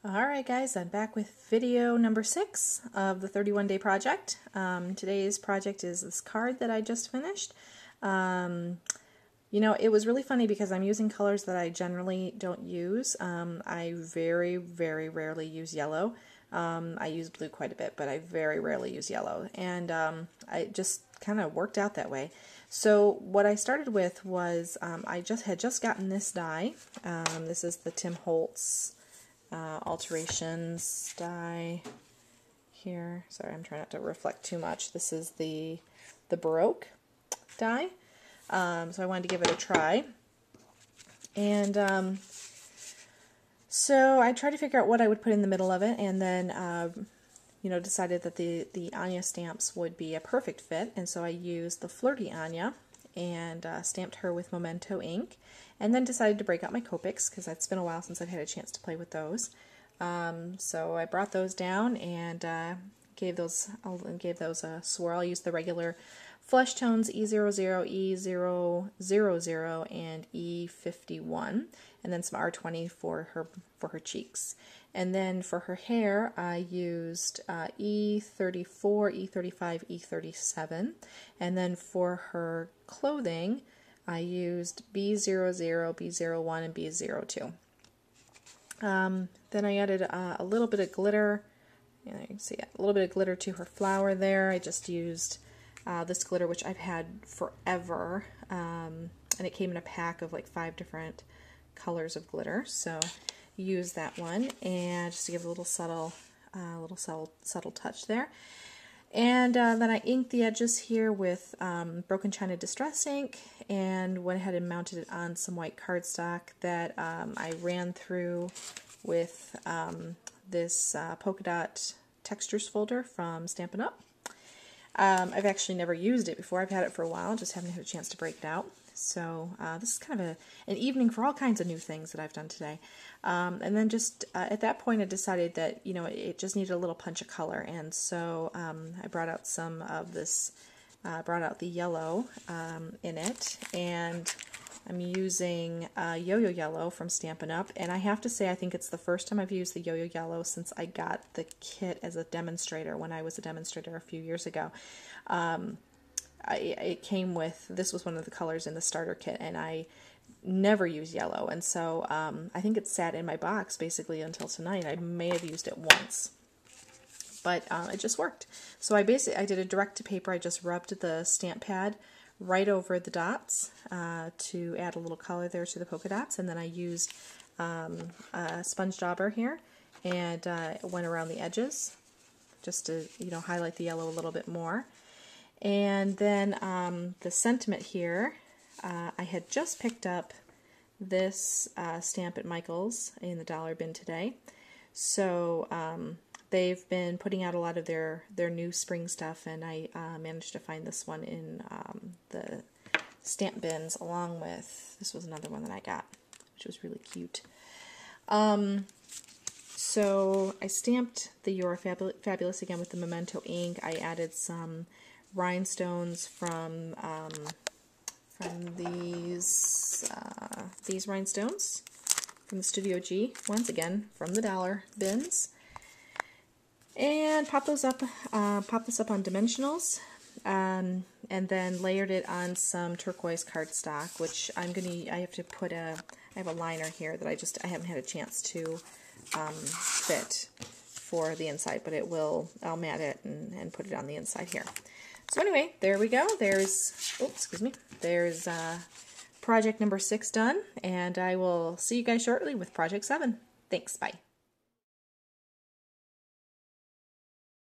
Alright guys, I'm back with video number 6 of the 31-day project. Today's project is this card that I just finished. You know, it was really funny because I'm using colors that I generally don't use. I very rarely use yellow. I use blue quite a bit, but I very rarely use yellow. And I just kind of worked out that way. So what I started with was I had just gotten this die. This is the Tim Holtz Alterations die here. Sorry, I'm trying not to reflect too much. This is the Baroque die. So I wanted to give it a try. And so I tried to figure out what I would put in the middle of it, and then you know, decided that the Anya stamps would be a perfect fit, and so I used the Flirty Anya and stamped her with Memento ink, and then decided to break out my Copics because it's been a while since I've had a chance to play with those. So I brought those down and gave those a swirl. I used the regular flesh tones E00, E000, and E51, and then some R20 for her cheeks. And then for her hair, I used E34, E35, E37, and then for her clothing, I used B00, B01, and B02. Then I added a little bit of glitter. You can see a little bit of glitter to her flower there. I just used this glitter, which I've had forever, and it came in a pack of like 5 different colors of glitter. So use that one, and just to give a little subtle touch there. And then I inked the edges here with Broken China Distress ink, and went ahead and mounted it on some white cardstock that I ran through with this polka dot textures folder from Stampin' Up. I've actually never used it before. I've had it for a while, just haven't had a chance to break it out. So this is kind of an evening for all kinds of new things that I've done today. And then just at that point I decided that, you know, it just needed a little punch of color, and so I brought out some of this, brought out the yellow in it, and I'm using Yo-Yo Yellow from Stampin' Up, and I have to say I think it's the first time I've used the Yo-Yo Yellow since I got the kit as a demonstrator when I was a demonstrator a few years ago. It came with, this was one of the colors in the starter kit, and I never use yellow, and so I think it sat in my box basically until tonight. I may have used it once, but it just worked. So I did a direct to paper. I just rubbed the stamp pad right over the dots to add a little color there to the polka dots, and then I used a sponge dauber here and went around the edges just to, you know, highlight the yellow a little bit more. And then the sentiment here, I had just picked up this stamp at Michael's in the dollar bin today. So they've been putting out a lot of their new spring stuff, and I managed to find this one in the stamp bins along with, this was another one that I got, which was really cute. So I stamped the You're Fabulous again with the Memento ink. I added some rhinestones from these rhinestones from the Studio G, once again from the dollar bins, and pop this up on dimensionals, and then layered it on some turquoise cardstock, which I have a liner here that I haven't had a chance to fit for the inside, but I'll mat it and put it on the inside here. So anyway, there we go. There's project number 6 done, and I will see you guys shortly with project 7. Thanks, bye.